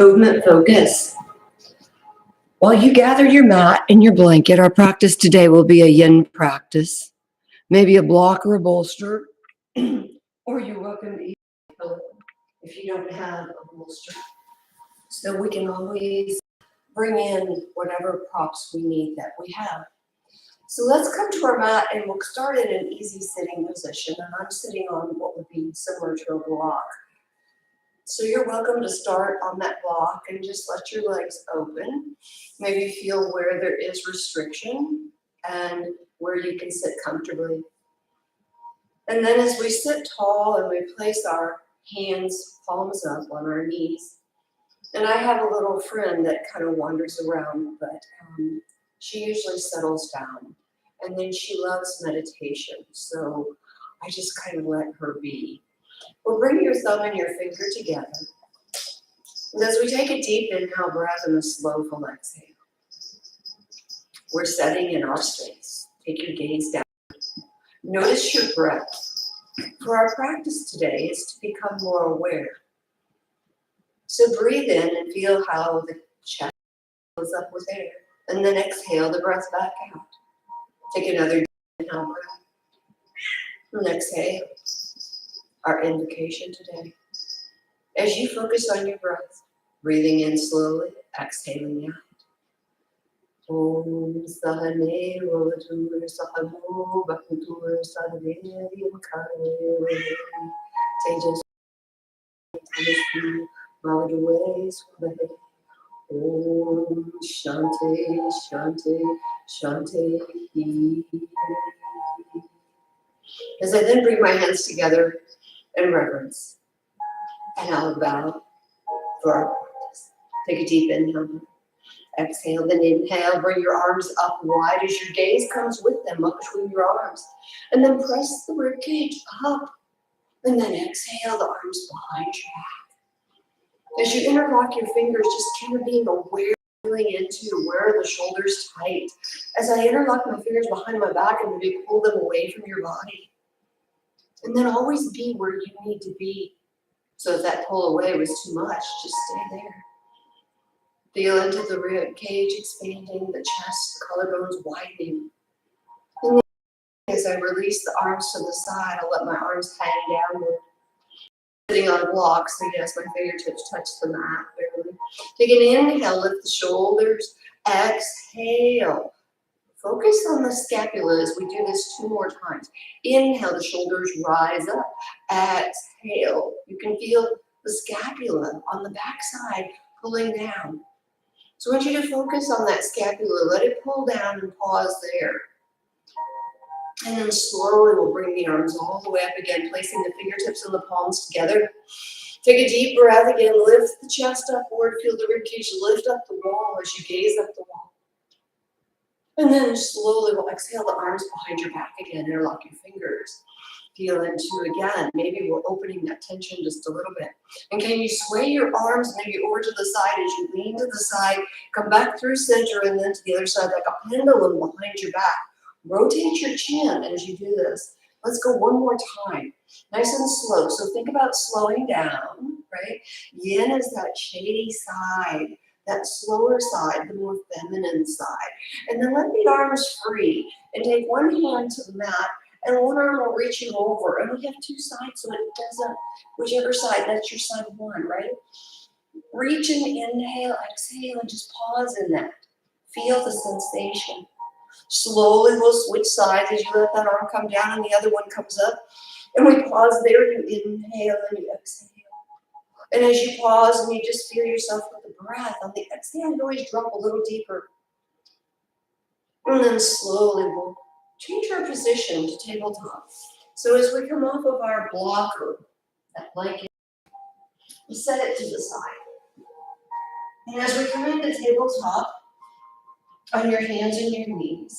Movement focus. While you gather your mat and your blanket, our practice today will be a yin practice. Maybe a block or a bolster, or you're welcome to eat a pillow if you don't have a bolster. So we can always bring in whatever props we need that we have. So let's come to our mat and we'll start in an easy sitting position. And I'm sitting on what would be similar to a block. So you're welcome to start on that block and just let your legs open. Maybe feel where there is restriction and where you can sit comfortably. And then as we sit tall and we place our hands palms up on our knees. And I have a little friend that kind of wanders around, but she usually settles down. And then she loves meditation. So I just kind of let her be. Well, bring your thumb and your finger together. And as we take a deep inhale breath and a slow full exhale, we're setting in our space. Take your gaze down. Notice your breath. For our practice today is to become more aware. So breathe in and feel how the chest fills up with air. And then exhale the breath back out. Take another deep inhale breath. And exhale. Our invocation today. As you focus on your breath, breathing in slowly, exhaling out. Om Sahane Rovatur Sahamo Bhakutur Sadhaviriam Kare Tejas Tamasi Mavaduwe Swabahe Om Shanti Shanti Shanti. As I then bring my hands together in reverence, and I'll bow for our practice. Take a deep inhale. Exhale, then inhale. Bring your arms up wide as your gaze comes with them up between your arms. And then press the ribcage up. And then exhale the arms behind your back. As you interlock your fingers, just kind of being aware, feeling into where are the shoulders tight. As I interlock my fingers behind my back and maybe pull them away from your body. And then always be where you need to be. So if that pull away was too much, just stay there. Feel into the rib cage expanding, the chest, the collarbones widening. And then as I release the arms to the side, I'll let my arms hang downward. Sitting on a block, so yes, my fingertips touch the mat barely. Take an inhale, lift the shoulders. Exhale. Focus on the scapula as we do this 2 more times. Inhale, the shoulders rise up. Exhale. You can feel the scapula on the backside pulling down. So I want you to focus on that scapula. Let it pull down and pause there. And then slowly we'll bring the arms all the way up again, placing the fingertips and the palms together. Take a deep breath again. Lift the chest upward. Feel the ribcage lift up the wall as you gaze up the wall. And then slowly we'll exhale the arms behind your back again. Interlock your fingers. Feel into again. Maybe we're opening that tension just a little bit. And can you sway your arms maybe over to the side as you lean to the side, come back through center and then to the other side like a pendulum behind your back. Rotate your chin as you do this. Let's go one more time. Nice and slow. So think about slowing down, right? Yin is that shady side, that slower side, the more feminine side. And then let the arms free and take one hand to the mat and one arm will reach you over. And we have 2 sides, so it doesn't, whichever side, that's your side 1, right? Reach and inhale, exhale, and just pause in that. Feel the sensation. Slowly we'll switch sides as you let that arm come down and the other one comes up. And we pause there, you inhale and you exhale. And as you pause and you just feel yourself with the breath, on the exhale, you always drop a little deeper. And then slowly we'll change our position to tabletop. So as we come off of our blocker, that blanket, we set it to the side. And as we come into tabletop, on your hands and your knees,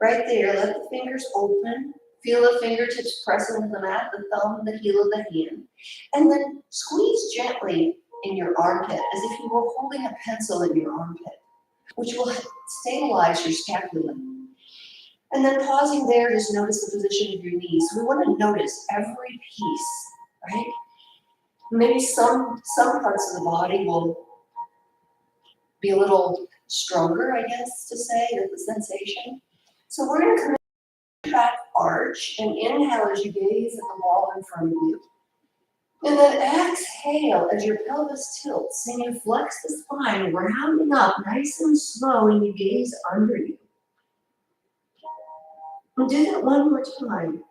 right there, let the fingers open. Feel the fingertips press into the mat, the thumb, the heel of the hand. And then squeeze gently in your armpit as if you were holding a pencil in your armpit, which will stabilize your scapula. And then pausing there, just notice the position of your knees. We want to notice every piece, right? Maybe some parts of the body will be a little stronger, I guess, to say, the sensation. So we're going to come back arch and inhale as you gaze at the wall in front of you. And then exhale as your pelvis tilts and you flex the spine, rounding up nice and slow, and you gaze under you. And do that one more time.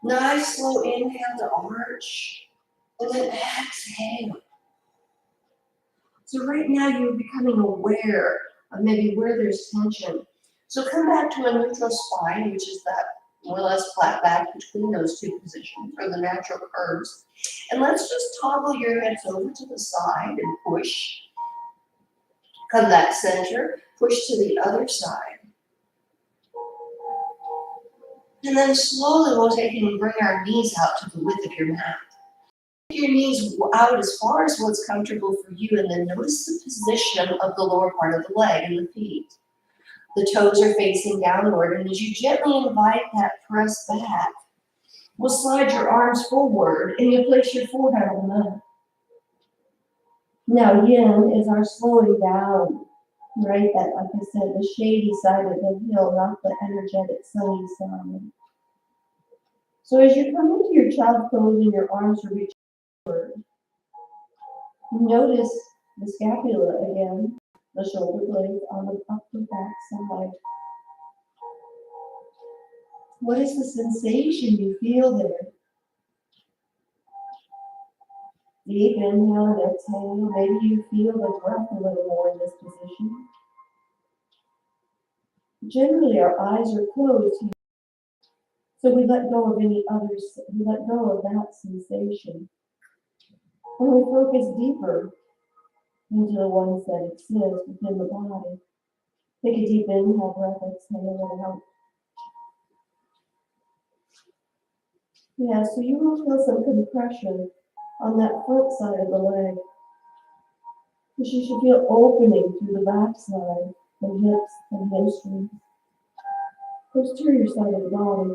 Nice slow inhale to arch, and then exhale. So right now you're becoming aware of maybe where there's tension. So come back to a neutral spine, which is that more or less flat back between those two positions, or the natural curves. And let's just toggle your hips over to the side and push. Come back center, push to the other side. And then slowly we'll take and bring our knees out to the width of your mat. Take your knees out as far as what's comfortable for you, and then notice the position of the lower part of the leg and the feet. The toes are facing downward, and as you gently invite that press back, we'll slide your arms forward and you place your forehead on the mat. Now Yin is our slowing down, right? That, like I said, the shady side of the hill, not the energetic sunny side. So as you come into your child pose and your arms are reaching forward, notice the scapula again, the shoulder blades on the upper back side. What is the sensation you feel there? Deep inhale and exhale. Maybe you feel the breath a little more in this position. Generally, our eyes are closed here, so we let go of any others. We let go of that sensation, and we focus deeper into the ones that exist within the body. Take a deep inhale, breath, exhale it out. Yeah, so you will feel some compression on that front side of the leg. Because you should feel opening through the back side, the hips and hamstrings. Posterior side of the body.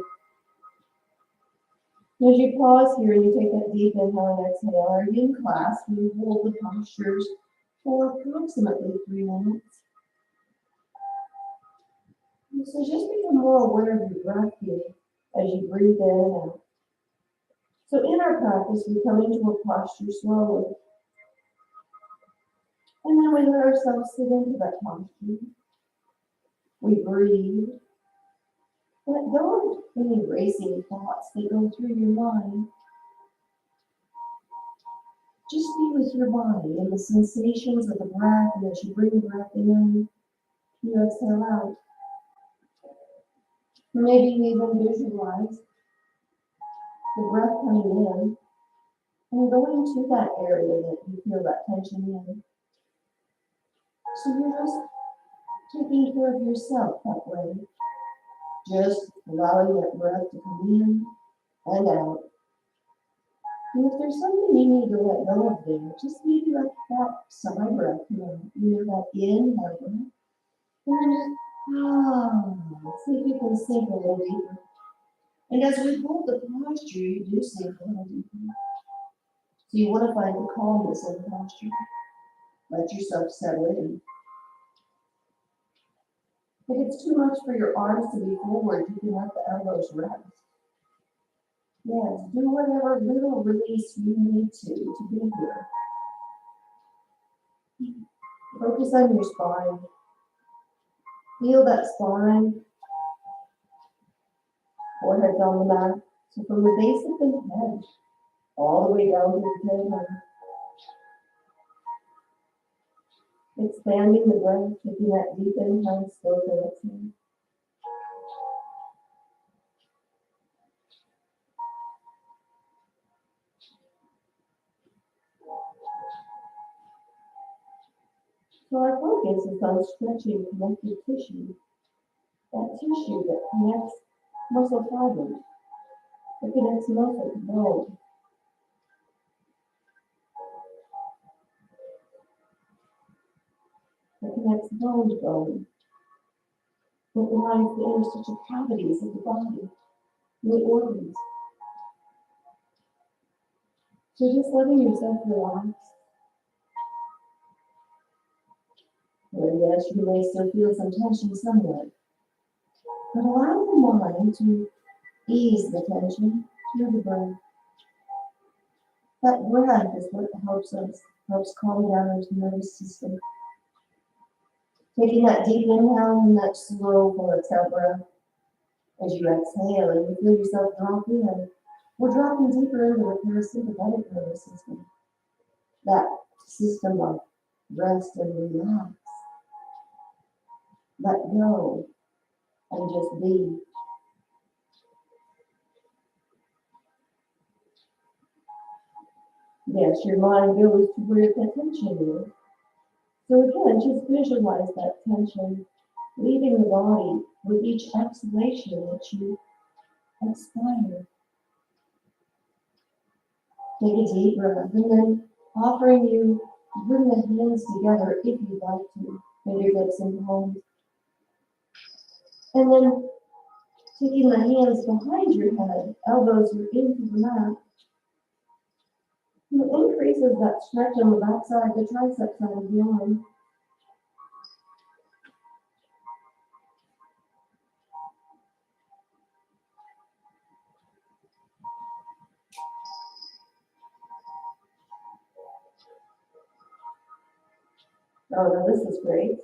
As you pause here and you take that deep inhale and exhale, our Yin class, we hold the postures for approximately 3 minutes. And so just become more aware of your breath here as you breathe in and out. So in our practice, we come into a posture slowly. And then we let ourselves sit into that posture. We breathe. Let go of any racing thoughts that go through your mind. Just be with your body and the sensations of the breath, and as you bring the breath in, you exhale out. Maybe you even visualize the breath coming in and going to that area that you feel that tension in. So you're just taking care of yourself that way. Just allowing that breath to come in and out. And if there's something you need to let go of there, just maybe let that side breath come out. You know, that inhale breath. And then just, see if you can sink a little deeper. And as we hold the posture, you do sink a little deeper. So you want to find the calmness in the posture. Let yourself settle in. If it's too much for your arms to be forward, you can let the elbows rest. Yes, do whatever little release you need to be here. Focus on your spine. Feel that spine. Forehead's on the mat. So from the base of the head, all the way down to the tailbone. Expanding the breath, taking that deep inhale, slow exhale. So our focus is on stretching connective tissue, that tissue that connects muscle fibers, that connects muscle to bone. That connects bone to bone. That lines the interstitial cavities of the body, and the organs. So just letting yourself relax. And yes, you may still feel some tension somewhat, but allow the mind to ease the tension through the breath. That breath is what helps calm down our nervous system. Taking that deep inhale and that slow full exhale breath. As you exhale and you feel yourself drop in, we're dropping deeper into the parasympathetic nervous system. That system of rest and relax, let go, and just be. Yes, your mind goes to where the tension is. So again, just visualize that tension leaving the body with each exhalation that you expire. Take a deep breath and then offering you bring the hands together if you'd like to, fingertips and palms. And then taking the hands behind your head, elbows are into the mat. It increases that stretch on the backside, the tricep side of the arm. Oh, no, this is great.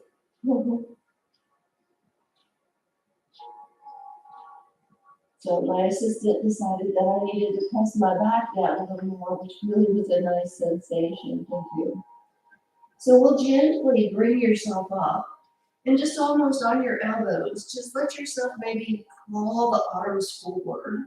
So my assistant decided that I needed to press my back down a little more, which really was a nice sensation. Thank you. So we'll gently bring yourself up and just almost on your elbows, just let yourself maybe crawl the arms forward.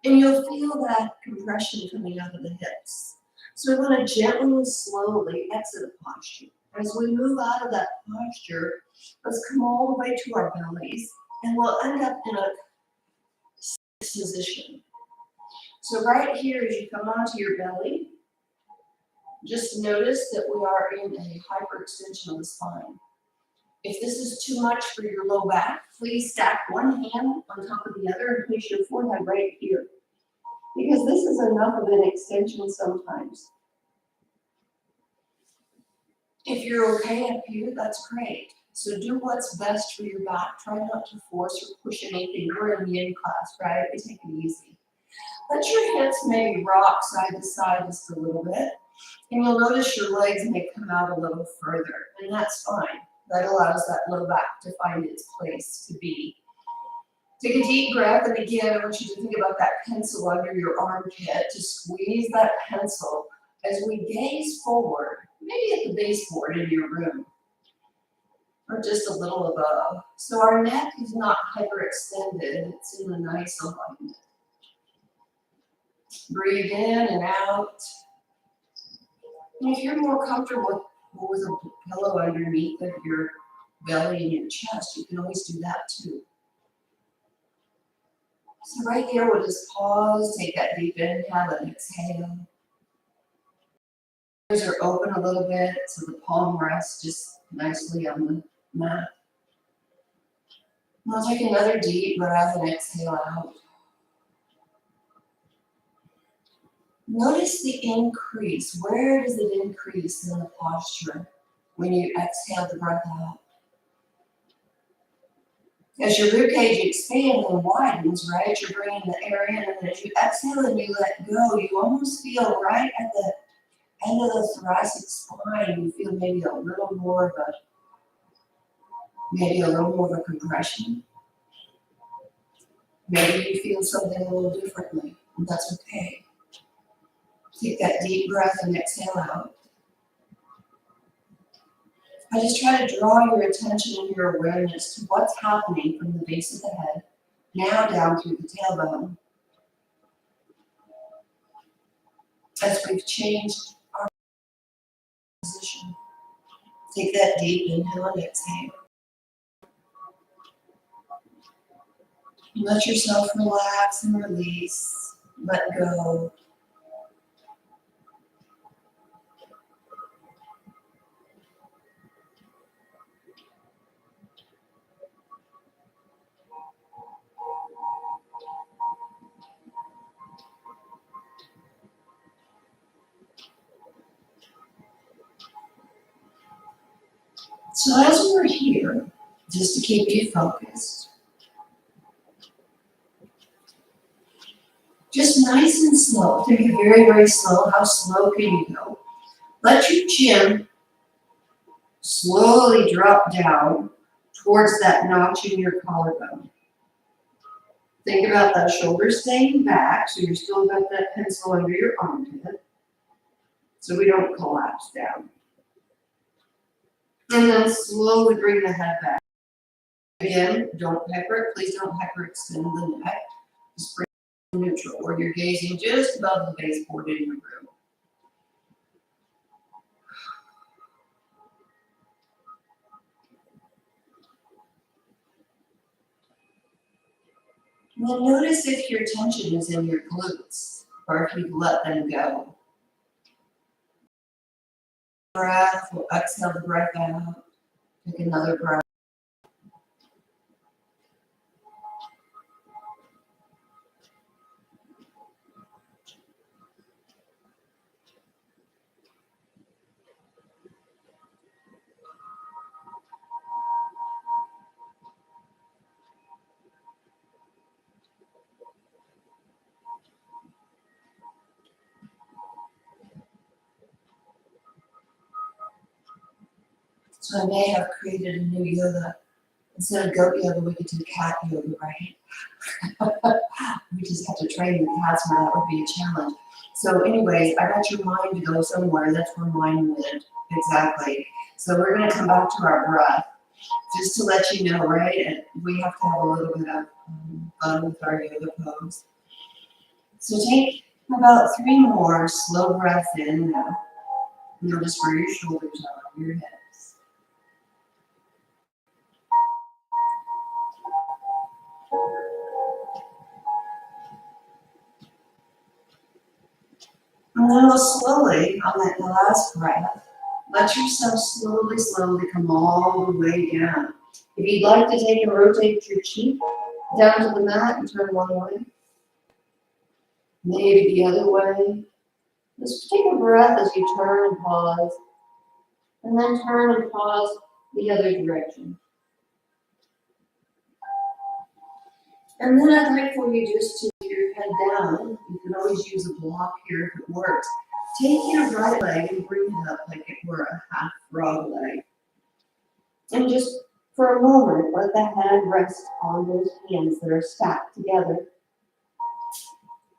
And you'll feel that compression coming out of the hips. So we want to gently and slowly exit a posture. As we move out of that posture, let's come all the way to our bellies, and we'll end up in a position. So right here, as you come onto your belly, just notice that we are in a hyperextension of the spine. If this is too much for your low back, please stack one hand on top of the other and place your forehead right here. Because this is enough of an extension sometimes. If you're okay up here, that's great. So do what's best for your back. Try not to force or push anything. We're in the Yin class, right? We take it easy. Let your hips maybe rock side to side just a little bit. And you'll notice your legs may come out a little further. And that's fine. That allows that low back to find its place to be. Take a deep breath, and again, I want you to think about that pencil under your armpit. To squeeze that pencil as we gaze forward, maybe at the baseboard in your room, or just a little above. So our neck is not hyperextended, it's in a nice alignment. Breathe in and out. And if you're more comfortable with a pillow underneath of your belly and your chest, you can always do that too. So right here, we'll just pause, take that deep inhale and exhale. Ears are open a little bit, so the palm rests just nicely on the mat. We'll take another deep breath and exhale out. Notice the increase. Where does it increase in the posture when you exhale the breath out? As your ribcage expands and widens, right, you're bringing the air in, and then as you exhale and you let go, you almost feel right at the end of the thoracic spine, you feel maybe a little more of a compression. Maybe you feel something a little differently, and that's okay. Take that deep breath and exhale out. I just try to draw your attention and your awareness to what's happening from the base of the head, now down through the tailbone. As we've changed our position, take that deep inhale and exhale. Let yourself relax and release, let go. So as we're here, just to keep you focused, just nice and slow. It can be very, very slow. How slow can you go? Let your chin slowly drop down towards that notch in your collarbone. Think about that shoulder staying back, so you're still got that pencil under your armpit, so we don't collapse down. And then slowly bring the head back. Again, don't please don't hyperextend the neck. Just bring it neutral, where you're gazing just above the baseboard in your room. And then notice if your tension is in your glutes, or if you've let them go. Breath, we'll exhale the breath out. Take another breath. So I may have created a new yoga. Instead of goat yoga, we could do cat yoga, right? We just have to train the cats, or that would be a challenge. So anyways, I got your mind to go somewhere. That's where mine went. Exactly. So we're going to come back to our breath. Just to let you know, right? And we have to have a little bit of fun with our yoga pose. So take about 3 more slow breaths in now. Notice where your shoulders are, your hips. And then we'll slowly, on that last breath, let yourself slowly, slowly come all the way down. If you'd like to take and rotate your cheek down to the mat and turn one way, maybe the other way. Just take a breath as you turn and pause, and then turn and pause the other direction. And then I'd like for you just to put your head down. You can always use a block here if it works. Take your right leg and bring it up like it were a half frog leg. And just for a moment, let the head rest on those hands that are stacked together.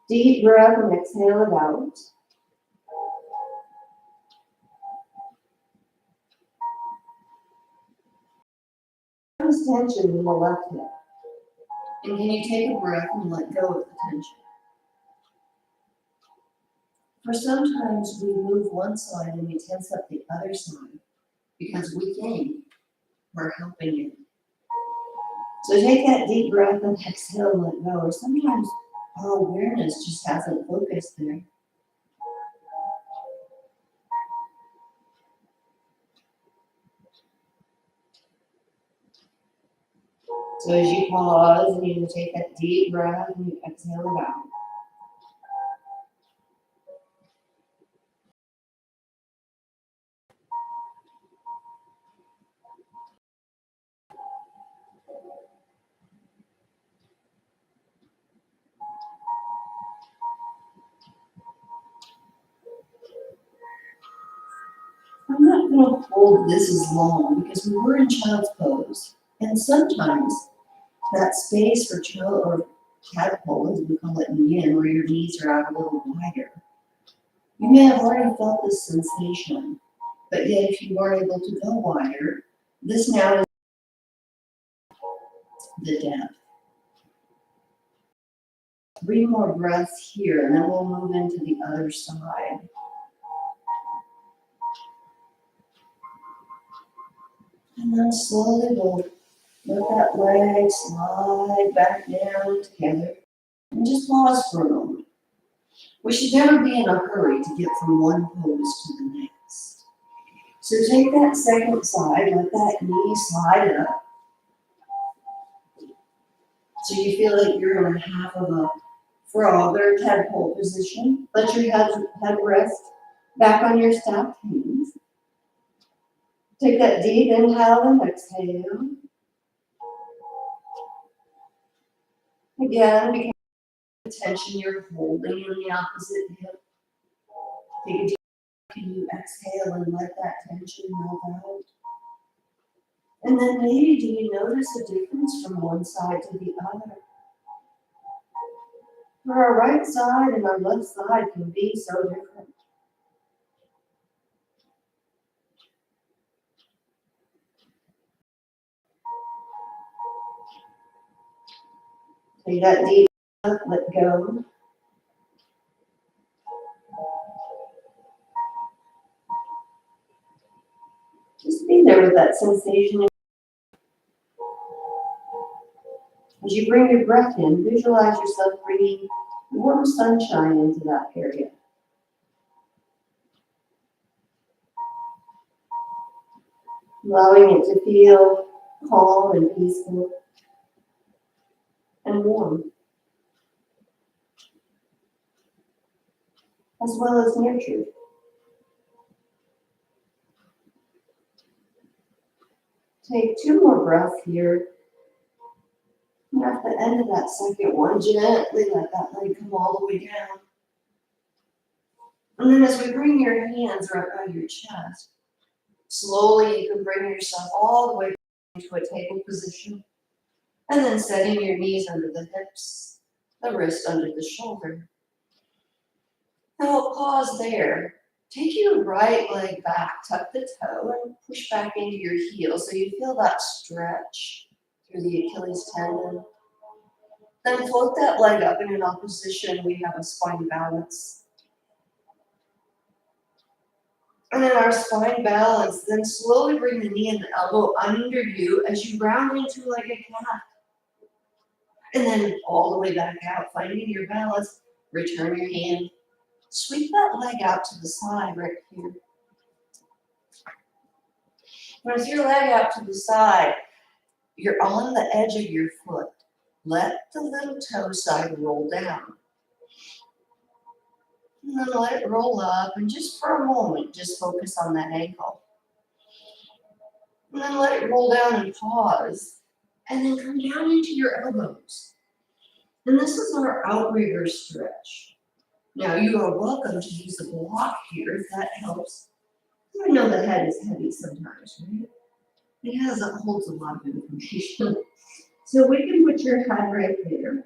Deep breath and exhale it out. There's tension in the left hip. And can you take a breath and let go of the tension? For sometimes we move one side and we tense up the other side because we think we're helping you. So take that deep breath and exhale and let go. Or sometimes our awareness just hasn't focused there. So as you pause and you take that deep breath and you exhale it out. I'm not going to hold this as long because we were in child's pose. And sometimes that space for child or tadpole, as we call it in yin, where your knees are out a little wider. You may have already felt this sensation, but yet if you are able to go wider, this now is the depth. 3 more breaths here, and then we'll move into the other side. And then slowly we'll let that leg slide back down together. And just pause for a moment. We should never be in a hurry to get from one pose to the next. So take that second side, let that knee slide up. So you feel like you're in half of a frog or tadpole position. Let your head rest back on your stacked hands. Take that deep inhale and exhale. Again, become the tension you're holding in the opposite hip. Take a deep breath. Can you exhale and let that tension melt out? And then maybe do you notice a difference from one side to the other? For our right side and our left side can be so different. Take that deep breath, let go. Just be there with that sensation. As you bring your breath in, visualize yourself bringing warm sunshine into that area. Allowing it to feel calm and peaceful and warm, as well as nurtured. Take 2 more breaths here. And at the end of that second one, gently let that leg come all the way down. And then as we bring your hands right by your chest, slowly you can bring yourself all the way into a table position. And then setting your knees under the hips, the wrist under the shoulder. Now we'll pause there. Take your right leg back, tuck the toe, and push back into your heel so you feel that stretch through the Achilles tendon. Then float that leg up in an opposition. We have a spine balance. And in our spine balance, then slowly bring the knee and the elbow under you as you round into like a cat. And then all the way back out, finding your balance. Return your hand. Sweep that leg out to the side right here. As your leg out to the side, you're on the edge of your foot. Let the little toe side roll down. And then let it roll up, and just for a moment, just focus on that ankle. And then let it roll down and pause. And then come down into your elbows. And this is our outrigger stretch. Now you are welcome to use a block here if that helps. I know the head is heavy sometimes, right? It holds a lot of information. So we can put your head right there.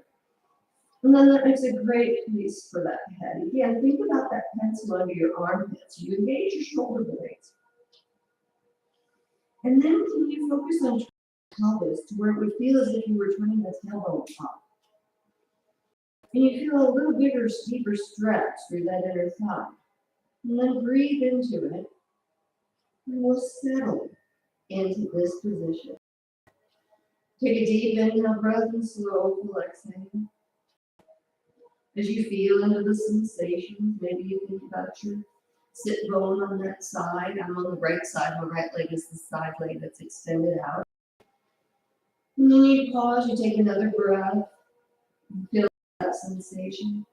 And then that makes a great place for that head. Again, think about that pencil under your armpits. You engage your shoulder blades. And then can you focus on the pelvis to where it would feel as if you were turning the tailbone up. And you feel a little bigger, deeper stretch through that inner thigh. And then breathe into it. And we'll settle into this position. Take a deep inhale breath and slow full exhale. As you feel into the sensations, maybe you think about your sit bone on that side. I'm on the right side. My right leg is the side leg that's extended out. And then you pause, you take another breath, and feel that sensation.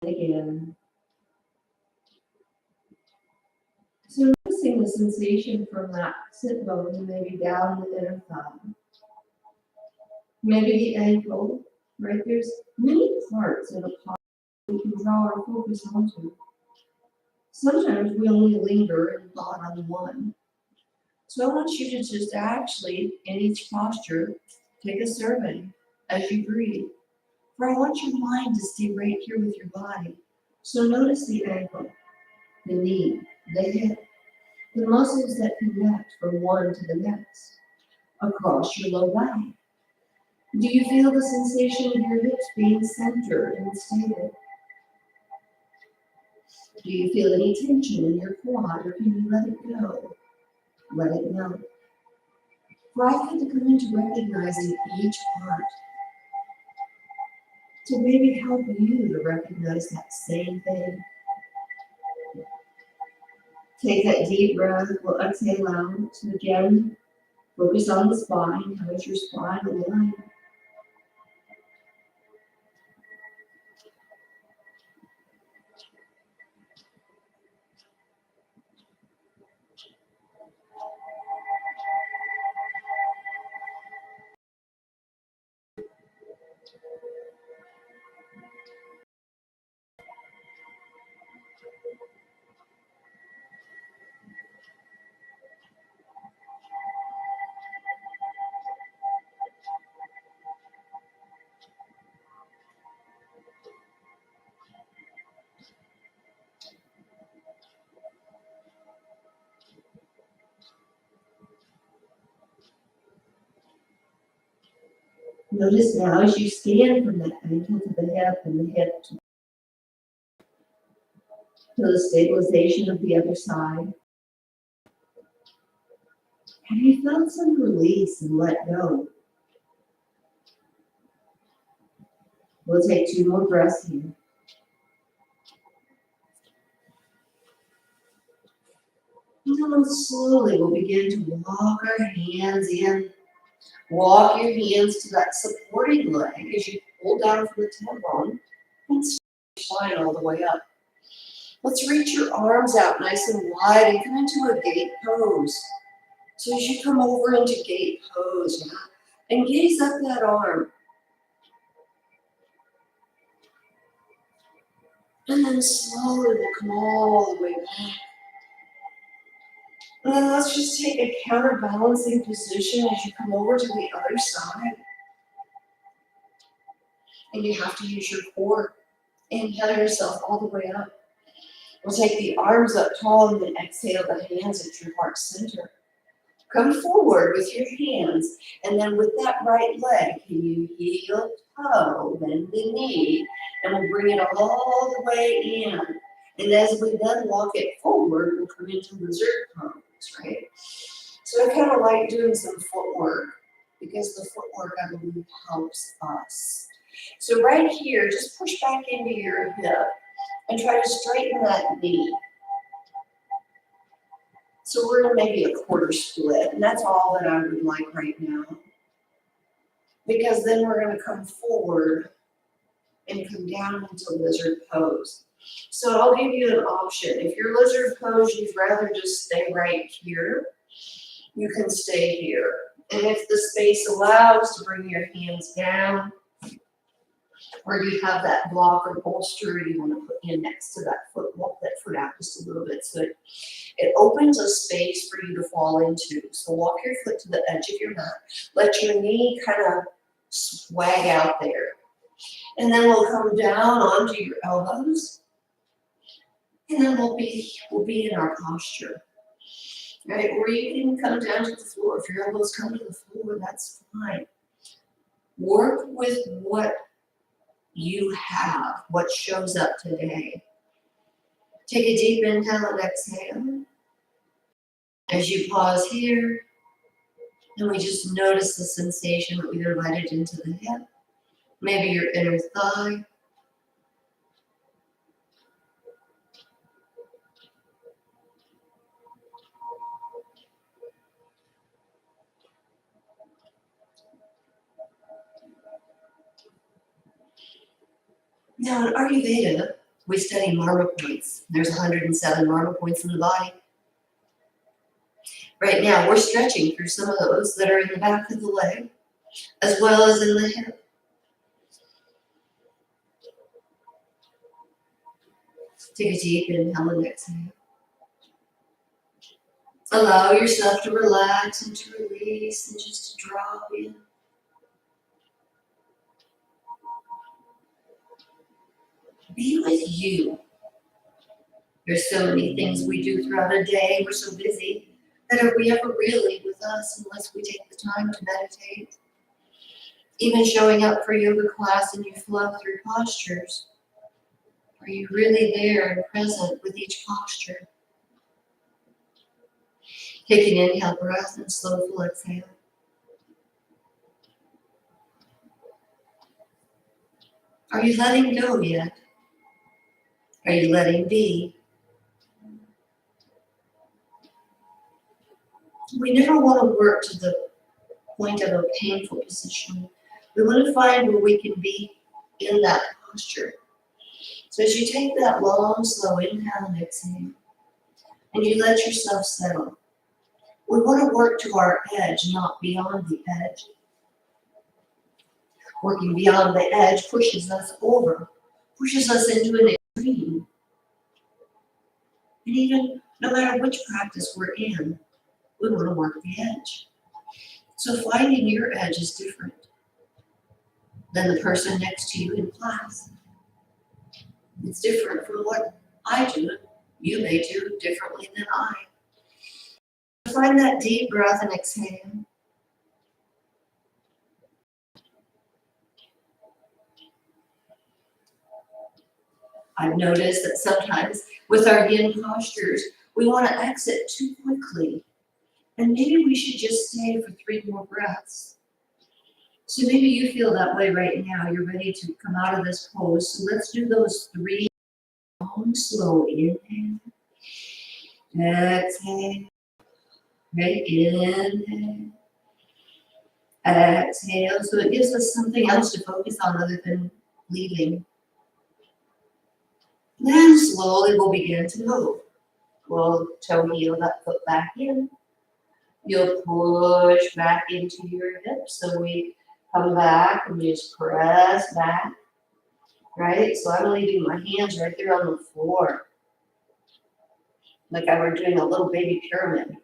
Again. So noticing the sensation from that sit bone and maybe down the inner thigh. Maybe the ankle, right? There's many parts of the body we can draw our focus onto. Sometimes we only linger and thought on one. So I want you to just actually, in each posture, take a survey as you breathe. For I want your mind to stay right here with your body. So notice the ankle, the knee, the hip, the muscles that connect from one to the next, across your low back. Do you feel the sensation of your hips being centered and stable? Do you feel any tension in your quad, or can you let it go? Let it melt. For I've had to come into recognizing each part to maybe help you to recognize that same thing. Take that deep breath, we'll exhale out. So again, focus on the spine. How is your spine aligned? Notice now as you scan from that ankle to the hip and the hip to the stabilization of the other side. Have you felt some release and let go? We'll take 2 more breaths here. And then slowly we'll begin to walk our hands in. Walk your hands to that supporting leg as you pull down from the tailbone and slide all the way up. Let's reach your arms out nice and wide and come into a gate pose. So as you come over into gate pose now, and gaze up that arm. And then slowly we'll come all the way back. And then let's just take a counterbalancing position as you come over to the other side. And you have to use your core. Inhale yourself all the way up. We'll take the arms up tall and then exhale the hands at your heart center. Come forward with your hands, and then with that right leg, can you heel toe, bend the knee, and we'll bring it all the way in. And as we then walk it forward, we'll come into lizard pose, right? So I kind of like doing some footwork because the footwork, I believe, helps us. So right here, just push back into your hip and try to straighten that knee. So we're in maybe a quarter split, and that's all that I would like right now. Because then we're going to come forward and come down into lizard pose. So I'll give you an option. If you're lizard pose, you'd rather just stay right here, you can stay here. And if the space allows to bring your hands down, or you have that block or bolster you want to put in next to that foot, walk that foot out just a little bit so it opens a space for you to fall into. So walk your foot to the edge of your mat. Let your knee kind of swag out there. And then we'll come down onto your elbows. And then we'll be in our posture. Right? Or you can come down to the floor. If your elbows come to the floor, that's fine. Work with what you have, what shows up today. Take a deep inhale and exhale. As you pause here, and we just notice the sensation that we've invited into the hip, maybe your inner thigh. Now in Ayurveda, we study marma points. There's 107 marma points in the body. Right now, we're stretching through some of those that are in the back of the leg, as well as in the hip. Take a deep inhale and exhale. Allow yourself to relax and to release and just to drop in. Be with you. There's so many things we do throughout a day. We're so busy that are we ever really with us unless we take the time to meditate? Even showing up for yoga class and you flow through postures. Are you really there and present with each posture? Take an inhale breath and slow full exhale. Are you letting go yet? Are you letting be? We never want to work to the point of a painful position. We want to find where we can be in that posture. So as you take that long, slow inhale and exhale, and you let yourself settle, we want to work to our edge, not beyond the edge. Working beyond the edge pushes us over, pushes us into an extreme. And even no matter which practice we're in, we want to work the edge. So finding your edge is different than the person next to you in class. It's different from what I do. You may do differently than I. Find that deep breath and exhale. I've noticed that sometimes with our yin postures, we want to exit too quickly. And maybe we should just stay for 3 more breaths. So maybe you feel that way right now. You're ready to come out of this pose. So let's do those 3 long, slow inhale. Exhale. Right, inhale. Exhale. So it gives us something else to focus on other than leaving. Then slowly we'll begin to move. We'll toe heel that foot back in. You'll push back into your hips. So we come back and just press back. Right? So I'm leaving my hands right there on the floor. Like I were doing a little baby pyramid.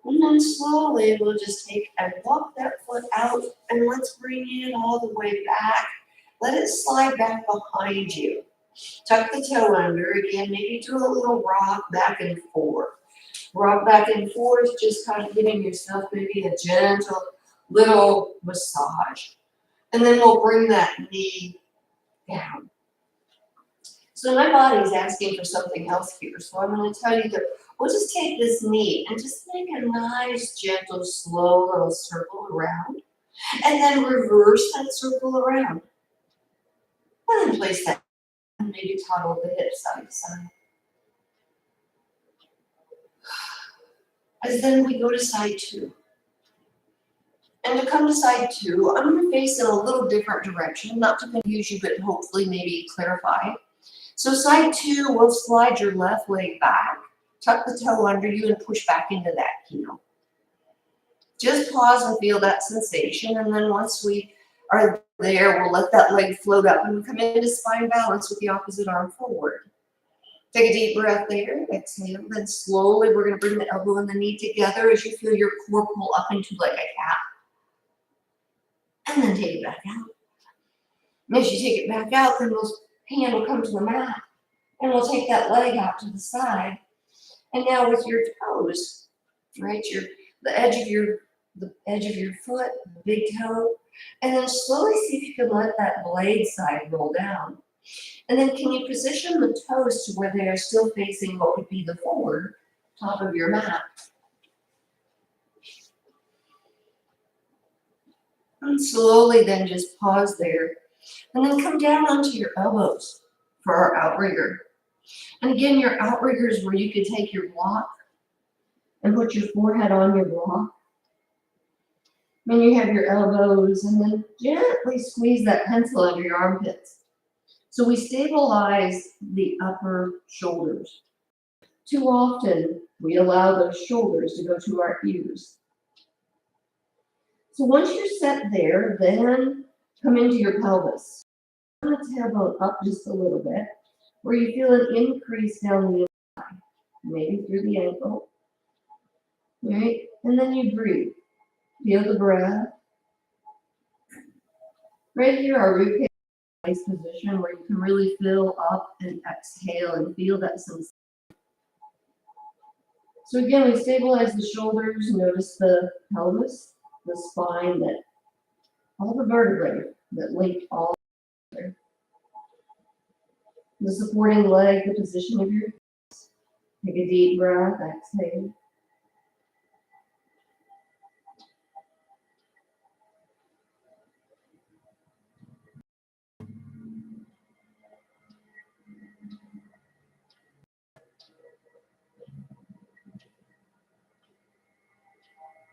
And then slowly we'll just take and walk that foot out and let's bring it all the way back. Let it slide back behind you. Tuck the toe under. Again, maybe do a little rock back and forth. Rock back and forth, just kind of giving yourself maybe a gentle little massage. And then we'll bring that knee down. So my body's asking for something else here. So I'm going to tell you that we'll just take this knee and just make a nice, gentle, slow little circle around. And then reverse that circle around. And then place that and maybe toggle the hips side to side. As then we go to side 2. And to come to side 2, I'm going to face in a little different direction, not to confuse you, but hopefully maybe clarify. So side 2, we'll slide your left leg back, tuck the toe under you, and push back into that heel. Just pause and feel that sensation, and then once we are there, we'll let that leg float up and come into spine balance with the opposite arm forward. Take a deep breath there, exhale, then slowly we're going to bring the elbow and the knee together as you feel your core pull up into like a cat. And then take it back out. And as you take it back out, then hand will come to the mat. And we'll take that leg out to the side. And now with your toes, right, the edge of your foot, the big toe, and then slowly see if you can let that blade side roll down. And then can you position the toes to where they are still facing what would be the forward top of your mat. And slowly then just pause there. And then come down onto your elbows for our outrigger. And again, your outrigger is where you could take your block and put your forehead on your block. Then you have your elbows and then gently squeeze that pencil under your armpits. So we stabilize the upper shoulders. Too often, we allow those shoulders to go to our ears. So once you're set there, then come into your pelvis. I'm going to tailbone up just a little bit, where you feel an increase down the thigh, maybe through the ankle. Right? And then you breathe. Feel the breath. Right here, our rib cage is a nice position where you can really fill up and exhale and feel that sensation. So again, we stabilize the shoulders. Notice the pelvis, the spine, that all the vertebrae that link all together. The supporting leg, the position of your hips. Take a deep breath, exhale.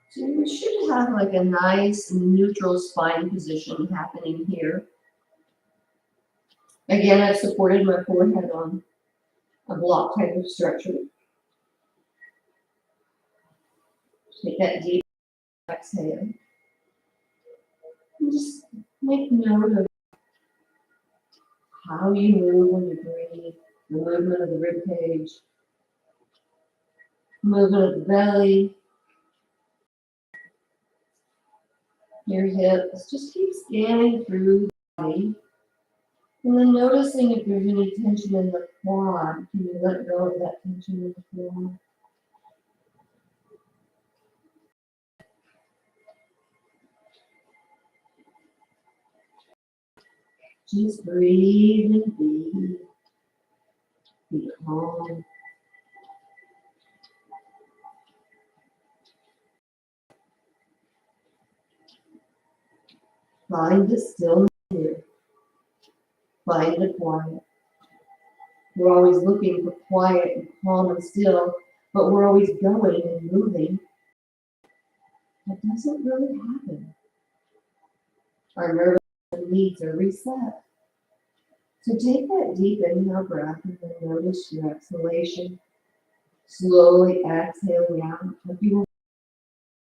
So you should have like a nice neutral spine position happening here. Again, I've supported my forehead on a block type of structure. Take that deep exhale. And just make note of how you move when you breathe, the movement of the rib cage, movement of the belly, your hips. Just keep scanning through the body. And then noticing if there's any tension in the quad. Can you let go of that tension in the quad? Just breathe and be calm. Find the stillness here. Find the quiet. We're always looking for quiet and calm and still, but we're always going and moving. That doesn't really happen. Our nervous needs are reset. So take that deep inhale breath and then notice your exhalation. Slowly exhaling out. And you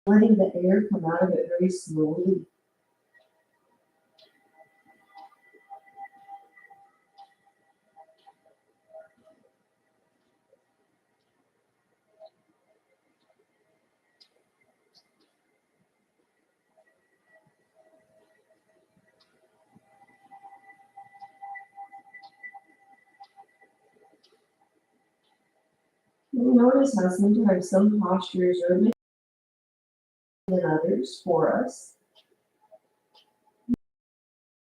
letting the air come out of it very slowly. You notice how sometimes some postures are better than others for us.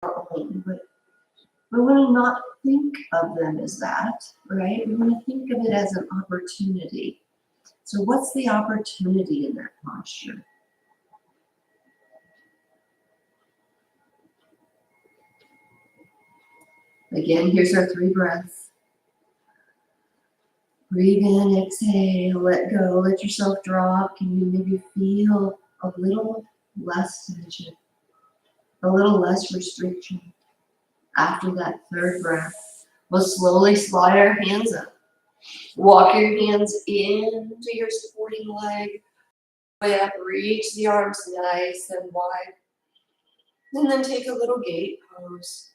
But we want to not think of them as that, right? We want to think of it as an opportunity. So what's the opportunity in that posture? Again, here's our 3 breaths. Breathe in, exhale, let go, let yourself drop. Can you maybe feel a little less tension, a little less restriction after that 3rd breath? We'll slowly slide our hands up. Walk your hands into your supporting leg. Way up, reach the arms nice and wide. And then take a little gate pose.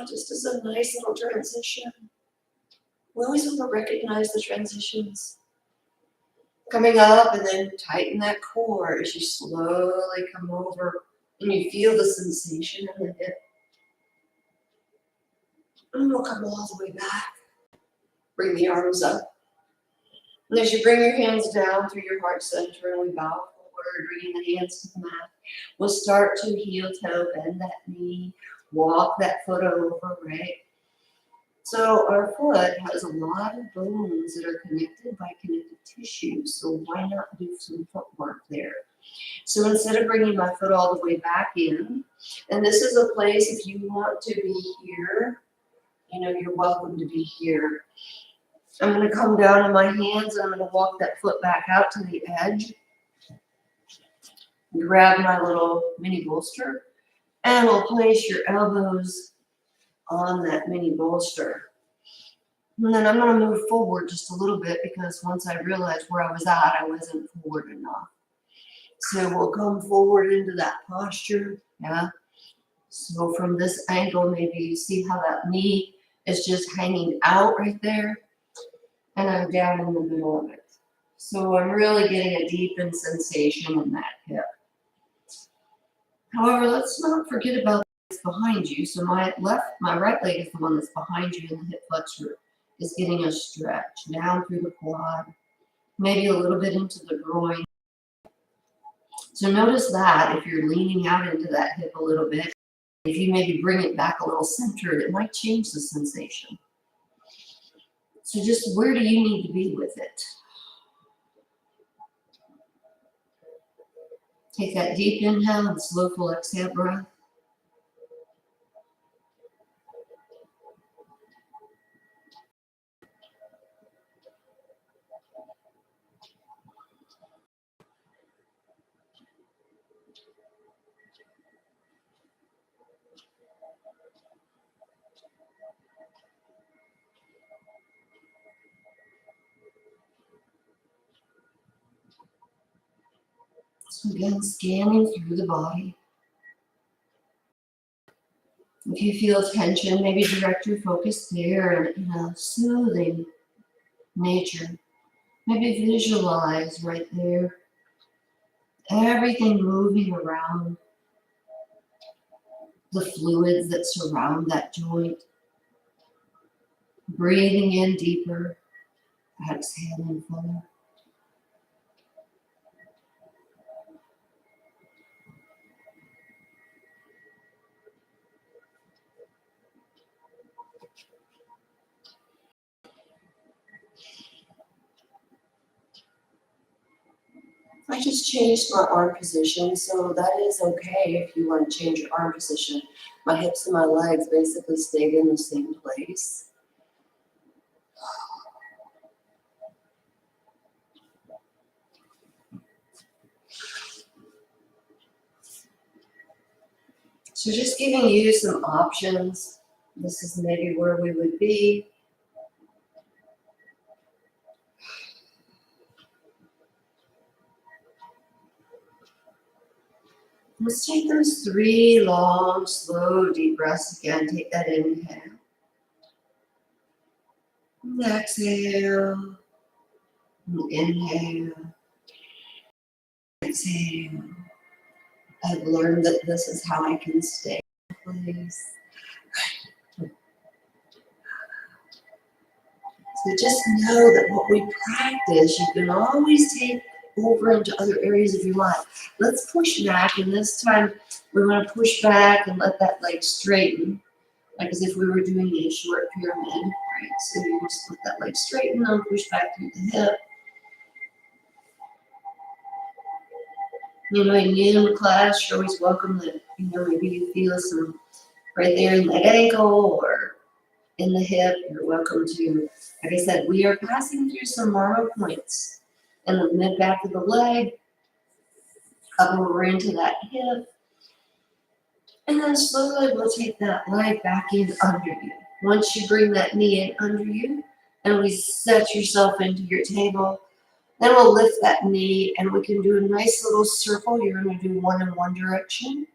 Just as a nice little transition. We always want to recognize the transitions. Coming up and then tighten that core as you slowly come over and you feel the sensation in the hip. And we'll come all the way back. Bring the arms up. And as you bring your hands down through your heart center and we bow forward, bringing the hands to the mat, we'll start to heel toe, bend that knee, walk that foot over, right? So our foot has a lot of bones that are connected by connective tissue, so why not do some footwork there? So instead of bringing my foot all the way back in, and this is a place if you want to be here, you're welcome to be here. I'm going to come down on my hands and I'm going to walk that foot back out to the edge. Grab my little mini bolster and we'll place your elbows on that mini bolster. And then I'm going to move forward just a little bit because once I realized where I was at, I wasn't forward enough. So we'll come forward into that posture. Yeah. So from this angle, maybe you see how that knee is just hanging out right there. And I'm down in the middle of it. So I'm really getting a deepened sensation in that hip. However, let's not forget about what's behind you. So my right leg is the one that's behind you, and the hip flexor is getting a stretch down through the quad, maybe a little bit into the groin. So notice that if you're leaning out into that hip a little bit, if you maybe bring it back a little centered, it might change the sensation. So just where do you need to be with it? Take that deep inhale and slow, full exhale breath. So again, scanning through the body. If you feel tension, maybe direct your focus there in a soothing nature. Maybe visualize right there everything moving around, the fluids that surround that joint. Breathing in deeper, exhaling fuller. I just changed my arm position, so that is okay if you want to change your arm position. My hips and my legs basically stayed in the same place. So just giving you some options. This is maybe where we would be. Let's take those 3 long, slow, deep breaths again. Take that inhale. And exhale. And inhale. Exhale. I've learned that this is how I can stay in place. So just know that what we practice, you can always take over into other areas of your life. Let's push back, and this time we want to push back and let that leg straighten, like as if we were doing a short pyramid, right? So you just let that leg straighten and push back through the hip. You know, in Yin class, you're always welcome that, you know, maybe you feel some right there in the ankle or in the hip. You're welcome to, like I said, we are passing through some marrow points in the mid back of the leg, up over into that hip, and then slowly we'll take that leg back in under you. Once you bring that knee in under you, and we set yourself into your table, then we'll lift that knee, and we can do a nice little circle. You're going to do one in one direction,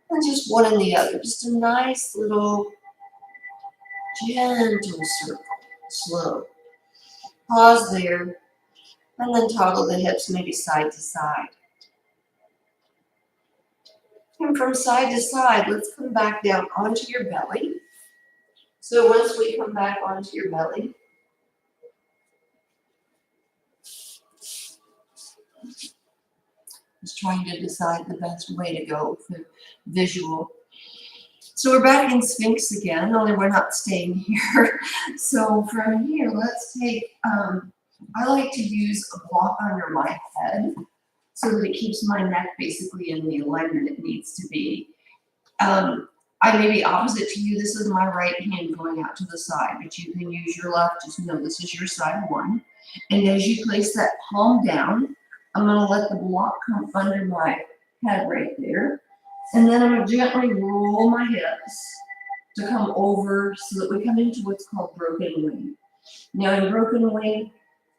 and just one in the other. Just a nice little gentle circle, slow. Pause there, and then toggle the hips maybe side to side. And from side to side, let's come back down onto your belly. So once we come back onto your belly, just trying to decide the best way to go for visual. So we're back in Sphinx again, only we're not staying here. So from here, let's take, I like to use a block under my head so that it keeps my neck basically in the alignment it needs to be. I may be opposite to you. This is my right hand going out to the side, but you can use your left. Just know this is your side one. And as you place that palm down, I'm going to let the block come under my head right there. And then I'm going to gently roll my hips to come over so that we come into what's called broken wing. Now in broken wing,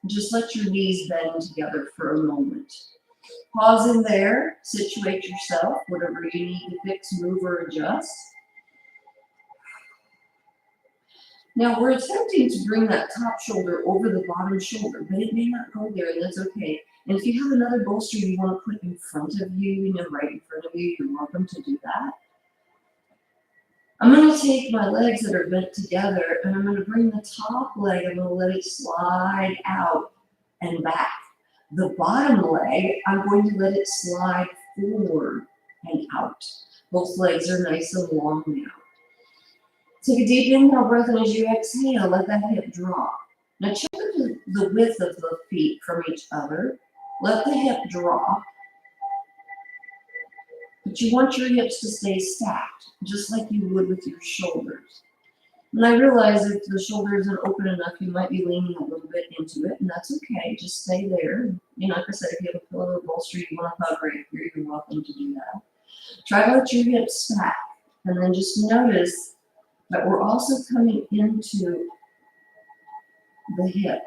just let your knees bend together for a moment. Pause in there, situate yourself, whatever you need to fix, move, or adjust. Now we're attempting to bring that top shoulder over the bottom shoulder, but it may not go there, and that's okay. And if you have another bolster you want to put in front of you, you know, right in front of you, you're welcome to do that. I'm going to take my legs that are bent together, and I'm going to bring the top leg, I'm going to let it slide out and back. The bottom leg, I'm going to let it slide forward and out. Both legs are nice and long now. Take a deep inhale breath, and as you exhale, let that hip drop. Now check the width of the feet from each other. Let the hip drop. But you want your hips to stay stacked, just like you would with your shoulders. And I realize if the shoulder isn't open enough, you might be leaning a little bit into it, and that's okay. Just stay there. You know, like I said, if you have a pillow or bolster you want to hug right here, you're welcome to do that. Try to let your hips stack, and then just notice that we're also coming into the hip.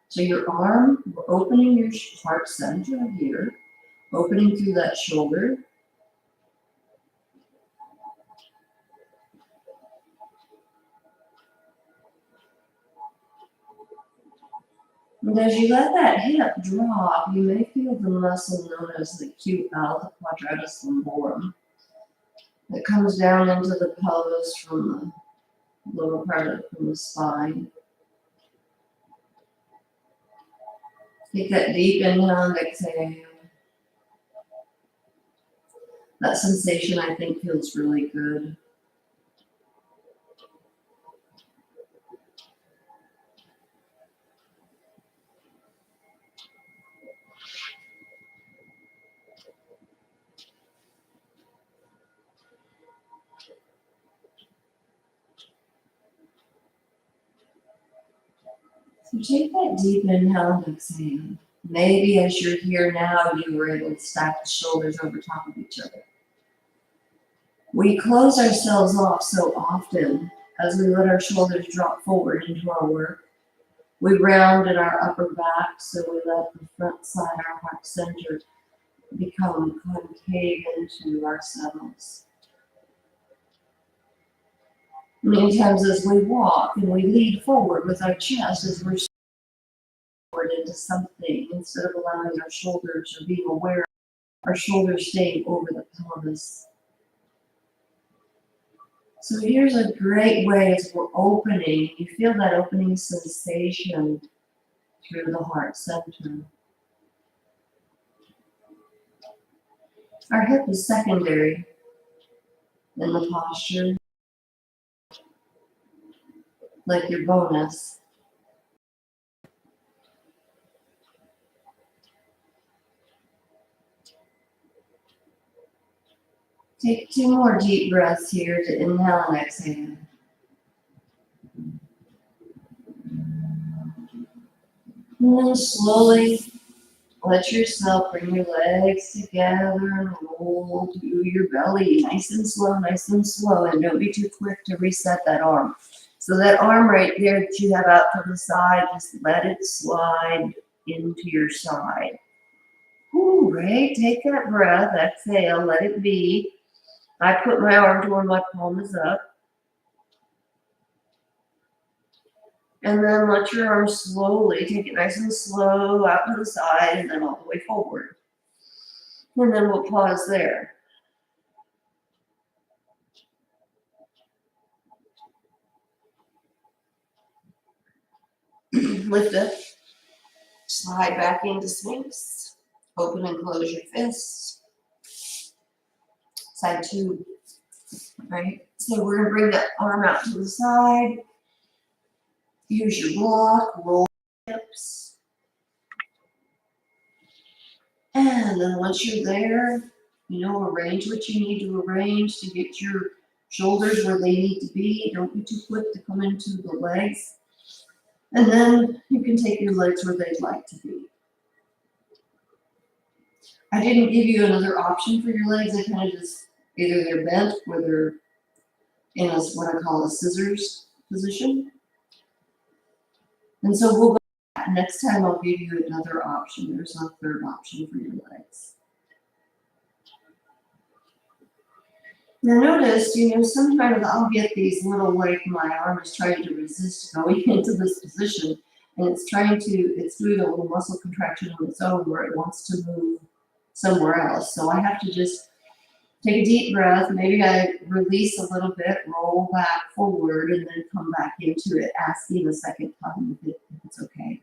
So your arm, we're opening your heart center here, opening through that shoulder. And as you let that hip drop, you may feel the muscle known as the QL, the quadratus lumborum, that comes down into the pelvis from the lower part from the spine. Take that deep inhale and exhale. That sensation, I think, feels really good. So take that deep inhale and exhale. Maybe as you're here now, you were able to stack the shoulders over top of each other. We close ourselves off so often as we let our shoulders drop forward into our work. We round in our upper back, so we let the front side, our heart center, become concave into ourselves. Many times as we walk and we lean forward with our chest as we're forward into something, instead of allowing our shoulders or being aware of our shoulders staying over the pelvis. So here's a great way as we're opening, you feel that opening sensation through the heart center. Our hip is secondary in the posture, like your bonus. Take 2 more deep breaths here to inhale and exhale. And then slowly let yourself bring your legs together and roll to your belly. Nice and slow, nice and slow. And don't be too quick to reset that arm. So that arm right there that you have out to the side, just let it slide into your side. Ooh, right? Take that breath, exhale, let it be. I put my arm to where my palm is up. And then let your arm slowly, take it nice and slow out to the side and then all the way forward. And then we'll pause there. Lift up, slide back into Sphinx. Open and close your fists. Side 2. Right? So we're going to bring that arm out to the side. Use your block, roll your hips. And then once you're there, arrange what you need to arrange to get your shoulders where they need to be. Don't be too quick to come into the legs. And then you can take your legs where they'd like to be. I didn't give you another option for your legs. I kind of just, either they're bent or they're in what I call a scissors position. And so we'll go back. Next time I'll give you another option. There's a third option for your legs. Now notice, sometimes I'll get these little, like my arm is trying to resist going into this position, and it's doing a little muscle contraction on its own where it wants to move somewhere else. So I have to just take a deep breath, maybe I release a little bit, roll back forward, and then come back into it, asking a second time if it's okay.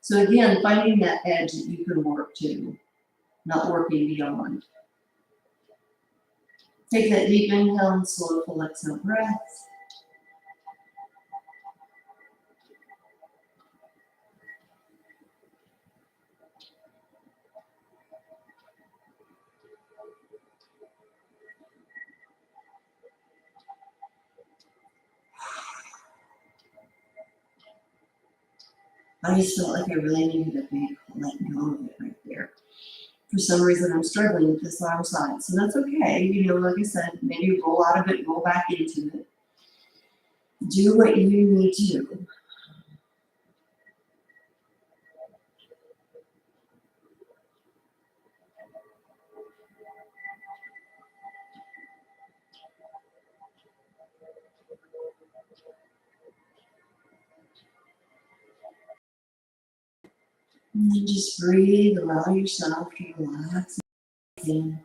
So again, finding that edge that you can work to, not working beyond. Take that deep inhale and slow full exhale breaths. I just felt like I really needed a big let go of it right there. For some reason, I'm struggling with this arm side, so that's okay. Like I said, maybe roll out of it, roll back into it. Do what you need to do. And then just breathe, allow yourself to relax again.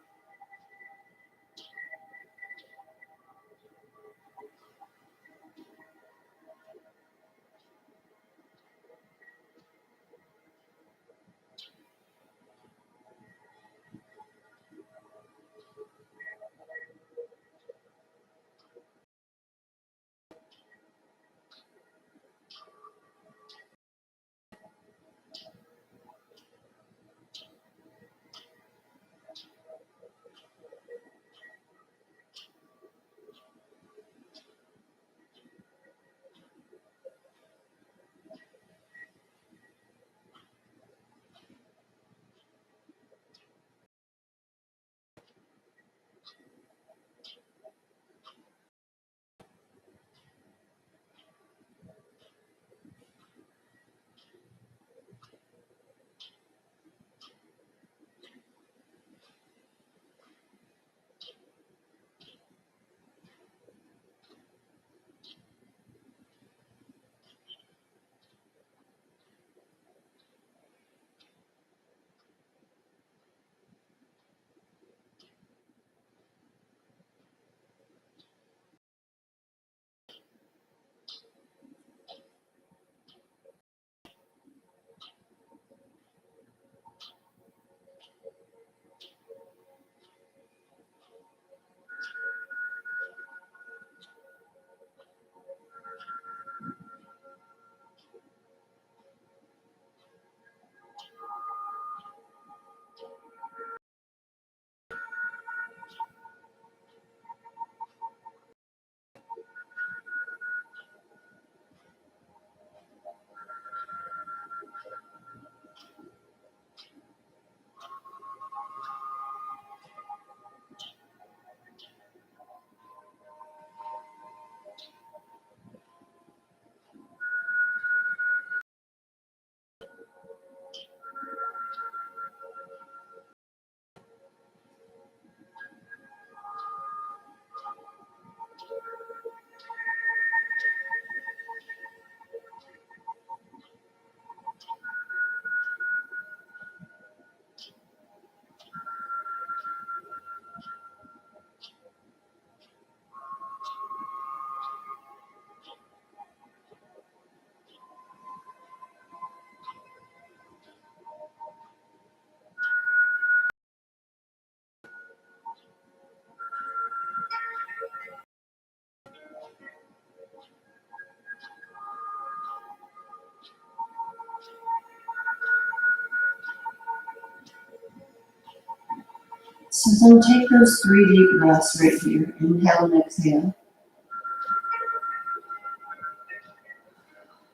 So then take those 3 deep breaths right here. Inhale and exhale.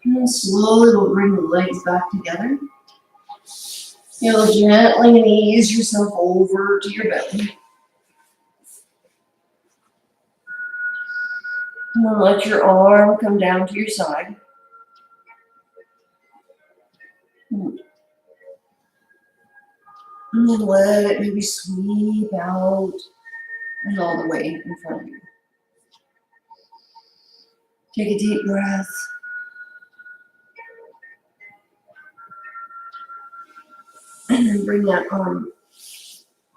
And then slowly we'll bring the legs back together. You'll gently ease yourself over to your belly. And then let your arm come down to your side. And then let it maybe sweep out and all the way in front of you. Take a deep breath. And then bring that arm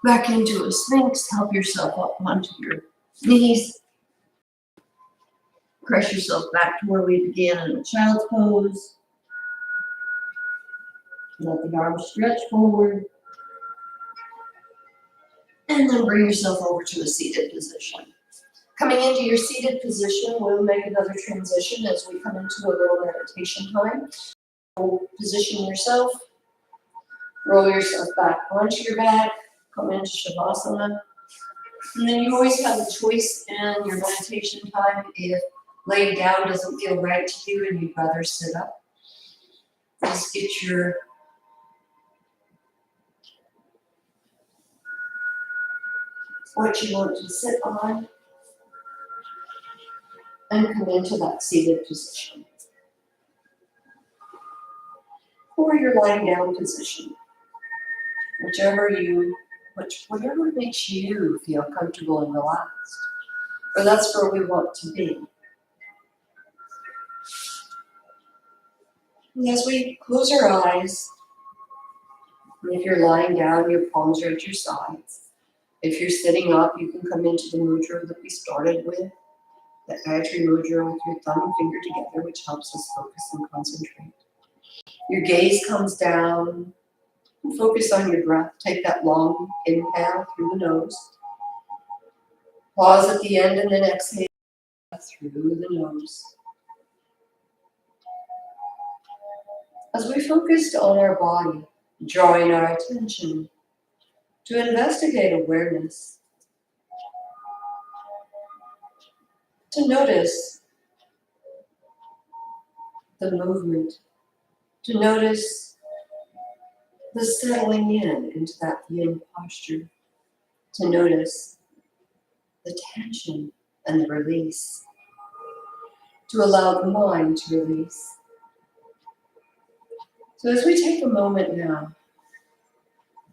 back into a sphinx. Help yourself up onto your knees. Press yourself back to where we began in the child's pose. Let the arms stretch forward. And then bring yourself over to a seated position. Coming into your seated position, we'll make another transition as we come into a little meditation time. Position yourself. Roll yourself back onto your back. Come into Shavasana. And then you always have a choice in your meditation time if laying down doesn't feel right to you and you'd rather sit up. Just get your what you want to sit on and come into that seated position. Or your lying down position. Whatever makes you feel comfortable and relaxed. Or that's where we want to be. And as we close our eyes, and if you're lying down, your palms are at your sides. If you're sitting up, you can come into the mudra that we started with, that Gayatri mudra with your thumb and finger together, which helps us focus and concentrate. Your gaze comes down, and focus on your breath. Take that long inhale through the nose. Pause at the end and then exhale through the nose. As we focused on our body, drawing our attention to investigate awareness, to notice the movement, to notice the settling in into that yin posture, to notice the tension and the release, to allow the mind to release. So as we take a moment now,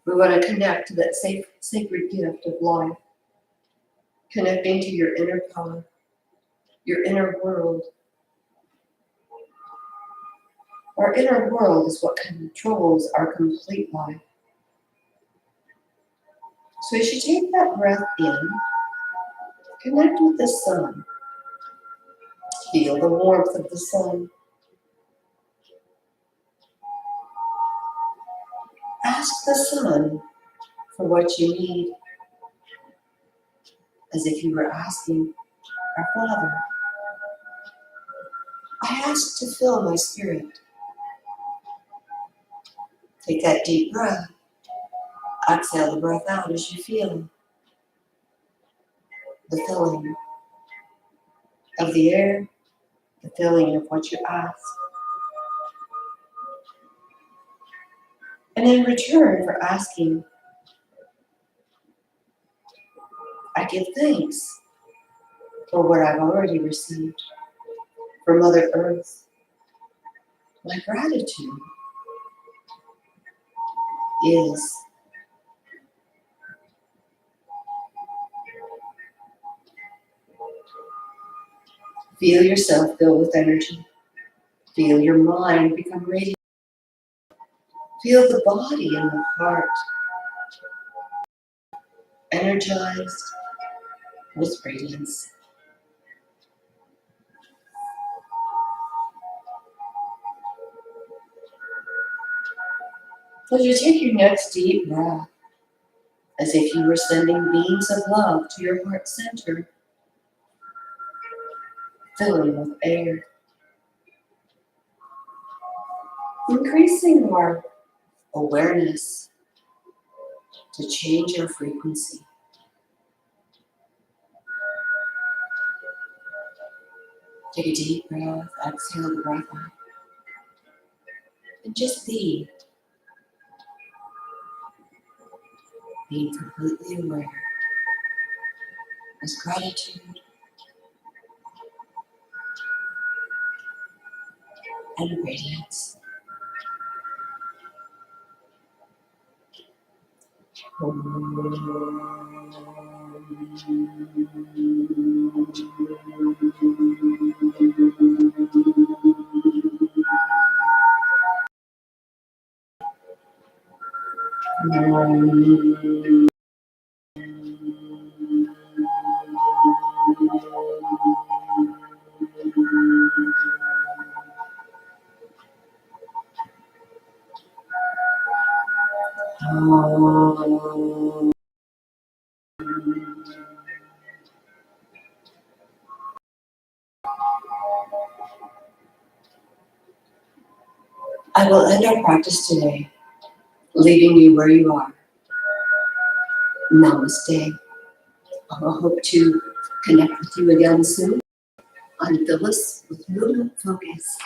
we want to connect to that sacred gift of life, connecting to your inner power, your inner world. Our inner world is what controls our complete life. So as you take that breath in, connect with the sun. Feel the warmth of the sun. Ask the sun for what you need, as if you were asking our Father. I ask to fill my spirit. Take that deep breath. Exhale the breath out as you feel the filling of the air, the filling of what you ask. And in return for asking, I give thanks for what I've already received from Mother Earth. My gratitude is feel yourself fill with energy. Feel your mind become radiant. Feel the body and the heart energized with radiance. As you take your next deep breath, as if you were sending beams of love to your heart center, filling with air. Increasing our awareness to change our frequency. Take a deep breath, exhale the breath out. And just be, being completely aware as gratitude and radiance. I will end our practice today, leaving you where you are. Namaste. I will hope to connect with you again soon on Phyllis with Movement Focus.